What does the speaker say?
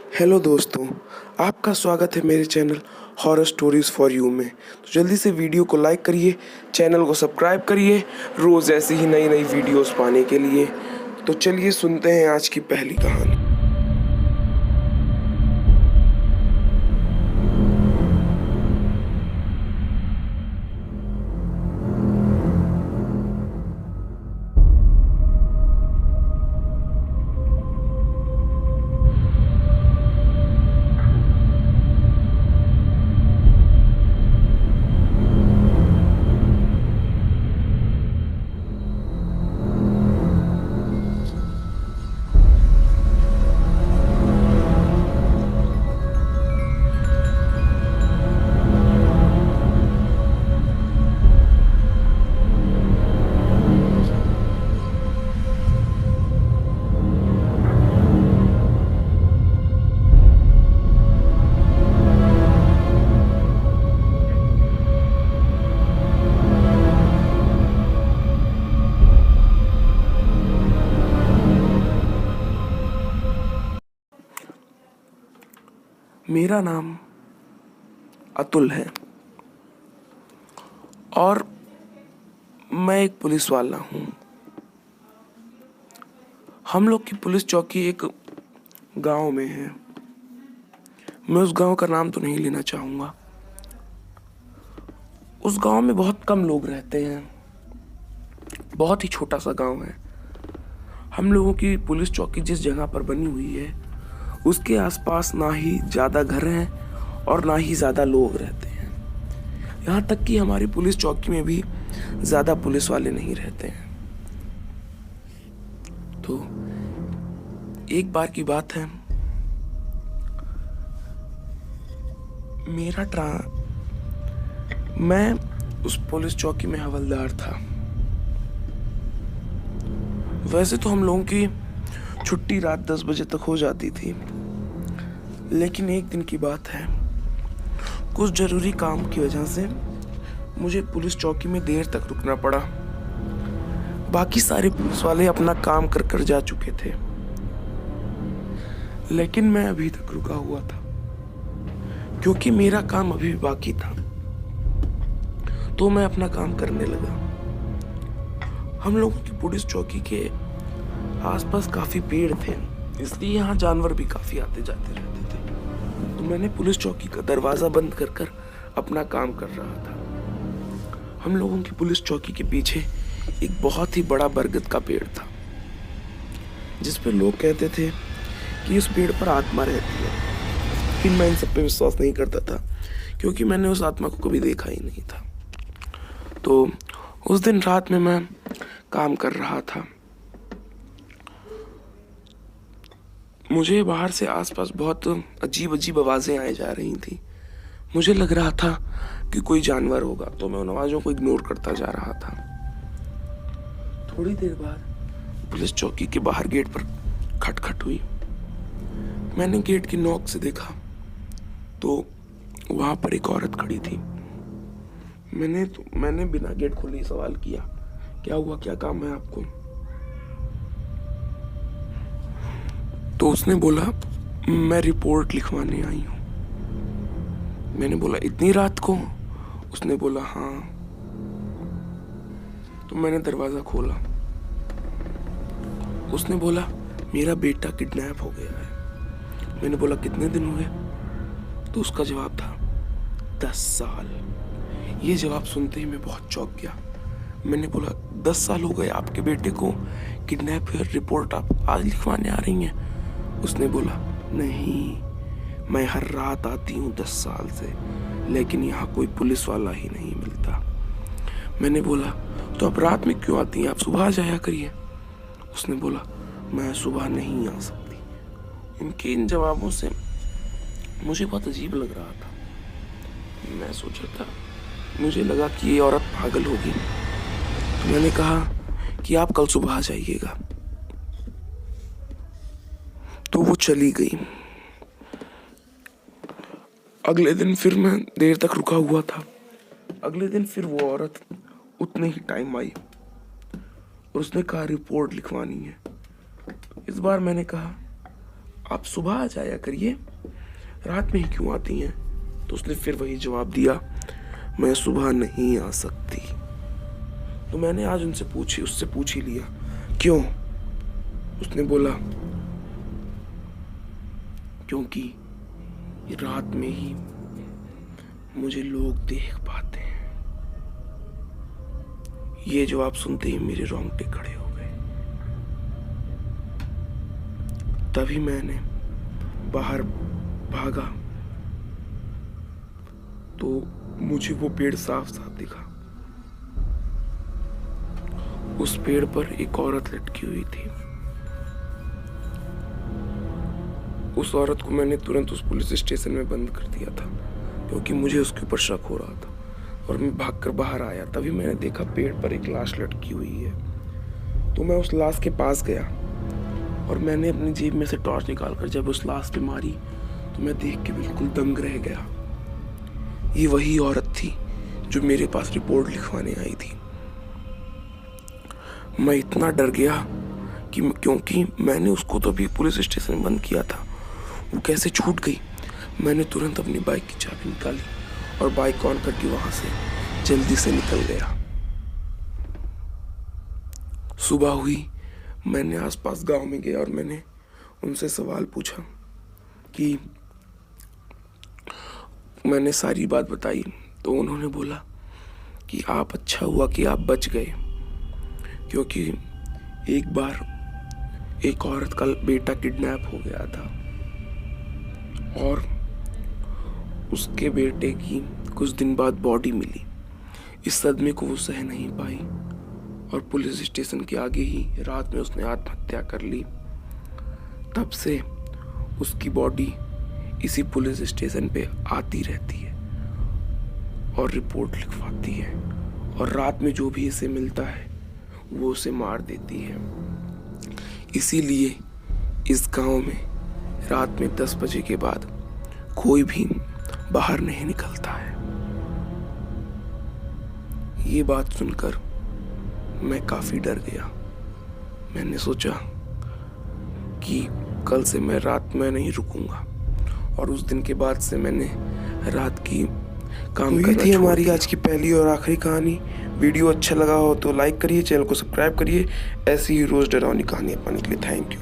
Hello दोस्तों, आपका स्वागत है मेरे channel horror stories for you में। तो जल्दी से वीडियो को लाइक करिए, चैनल को सब्सक्राइब करिए रोज़ ऐसी ही नई नई वीडियोस पाने के लिए। तो चलिए सुनते हैं आज की पहली कहानी। मेरा नाम अतुल है और मैं एक पुलिस वाला हूँ। हम लोग की पुलिस चौकी एक गांव में है। मैं उस गांव का नाम तो नहीं लेना चाहूँगा। उस गांव में बहुत कम लोग रहते हैं, बहुत ही छोटा सा गांव है। हम लोगों की पुलिस चौकी जिस जगह पर बनी हुई है उसके आसपास ना ही ज़्यादा घर हैं और ना ही ज़्यादा लोग रहते हैं। यहाँ तक कि हमारी पुलिस चौकी में भी ज़्यादा पुलिस वाले नहीं रहते हैं। तो एक बार की बात है, मैं उस पुलिस चौकी में हवलदार था। वैसे तो हम लोगों की छुट्टी रात 10 बजे तक हो जाती थी, लेकिन एक दिन की बात है, कुछ जरूरी काम की वजह से मुझे पुलिस चौकी में देर तक रुकना पड़ा। बाकी सारे पुलिस वाले अपना काम कर कर जा चुके थे, लेकिन मैं अभी तक रुका हुआ था क्योंकि मेरा काम अभी भी बाकी था। तो मैं अपना काम करने लगा। हम लोगों की पुलिस चौकी के आसपास काफी पेड़ थे, इसलिए यहाँ जानवर भी काफी आते जाते रहते थे। तो मैंने पुलिस चौकी का दरवाजा बंद कर कर अपना काम कर रहा था। हम लोगों की पुलिस चौकी के पीछे एक बहुत ही बड़ा बरगद का पेड़ था, जिस पे लोग कहते थे कि इस पेड़ पर आत्मा रहती है। लेकिन मैं इन सब पे विश्वास नहीं करता था क्योंकि मैंने उस आत्मा को कभी देखा ही नहीं था। तो उस दिन रात में मैं काम कर रहा था। मुझे बाहर से आसपास बहुत अजीब अजीब आवाजें आए जा रही थी। मुझे लग रहा था कि कोई जानवर होगा, तो मैं उन आवाजों को इग्नोर करता जा रहा था। थोड़ी देर बाद पुलिस चौकी के बाहर गेट पर खटखट हुई। मैंने गेट की नोक से देखा तो वहां पर एक औरत खड़ी थी। मैंने बिना गेट खोले सवाल किया, क्या हुआ, क्या काम है आपको? तो उसने बोला, मैं रिपोर्ट लिखवाने आई हूँ। मैंने बोला, इतनी रात को? उसने बोला, हाँ। तो मैंने दरवाजा खोला। उसने बोला, मेरा बेटा किडनैप हो गया है। मैंने बोला, कितने दिन हुए? तो उसका जवाब था, 10 साल। ये जवाब सुनते ही मैं बहुत चौंक गया। मैंने बोला, 10 साल हो गए आपके बेटे को किडनैप हुए, रिपोर्ट आप आज लिखवाने आ रही हैं? उसने बोला, नहीं, मैं हर रात आती हूँ 10 साल से, लेकिन यहाँ कोई पुलिस वाला ही नहीं मिलता। मैंने बोला, तो आप रात में क्यों आती हैं, आप सुबह आ जाया करिए। उसने बोला, मैं सुबह नहीं आ सकती। इनके इन जवाबों से मुझे बहुत अजीब लग रहा था। मैं सोचा था, मुझे लगा कि ये औरत पागल होगी। तो मैंने कहा कि आप कल सुबह आ जाइएगा। तो वो चली गई। अगले दिन फिर मैं देर तक रुका हुआ था। अगले दिन फिर वो औरत उतने ही टाइम आई और उसने कहा रिपोर्ट लिखवानी है। इस बार मैंने कहा आप सुबह आ जाया करिए, रात में ही क्यों आती हैं? तो उसने फिर वही जवाब दिया, मैं सुबह नहीं आ सकती। तो मैंने आज उससे पूछ ही लिया, क्यों? उसने बोला, क्योंकि रात में ही मुझे लोग देख पाते हैं। ये जवाब सुनते ही मेरे रोंगटे खड़े हो गए। तभी मैंने बाहर भागा तो मुझे वो पेड़ साफ साफ दिखा। उस पेड़ पर एक औरत लटकी हुई थी। उस औरत को मैंने तुरंत उस पुलिस स्टेशन में बंद कर दिया था, क्योंकि मुझे उसके ऊपर शक हो रहा था। और मैं भागकर बाहर आया, तभी मैंने देखा पेड़ पर एक लाश लटकी हुई है। तो मैं उस लाश के पास गया और मैंने अपनी जेब में से टॉर्च निकालकर जब उस लाश पे मारी तो मैं देख के बिल्कुल दंग रह गया। ये वही औरत थी जो मेरे पास रिपोर्ट लिखवाने आई थी। मैं इतना डर गया कि क्योंकि मैंने उसको तो अभी पुलिस स्टेशन में बंद किया था, वो कैसे छूट गई। मैंने तुरंत अपनी बाइक की चाबी निकाली और बाइक ऑन करके वहां से जल्दी से निकल गया। सुबह हुई, मैंने आसपास गांव में गया और मैंने उनसे सवाल पूछा कि मैंने सारी बात बताई। तो उन्होंने बोला कि आप अच्छा हुआ कि आप बच गए, क्योंकि एक बार एक औरत का बेटा किडनैप हो गया था और उसके बेटे की कुछ दिन बाद बॉडी मिली। इस सदमे को वो सह नहीं पाई और पुलिस स्टेशन के आगे ही रात में उसने आत्महत्या कर ली। तब से उसकी बॉडी इसी पुलिस स्टेशन पे आती रहती है और रिपोर्ट लिखवाती है, और रात में जो भी इसे मिलता है वो उसे मार देती है। इसीलिए इस गांव में रात में 10 बजे के बाद कोई भी बाहर नहीं निकलता है। ये बात सुनकर मैं काफी डर गया। मैंने सोचा कि कल से मैं रात में नहीं रुकूंगा, और उस दिन के बाद से मैंने रात की काम करना थी। हमारी आज की पहली और आखिरी कहानी। वीडियो अच्छा लगा हो तो लाइक करिए, चैनल को सब्सक्राइब करिए। ऐसी ही रोज डरावनी कहानियां पाने के लिए थैंक यू।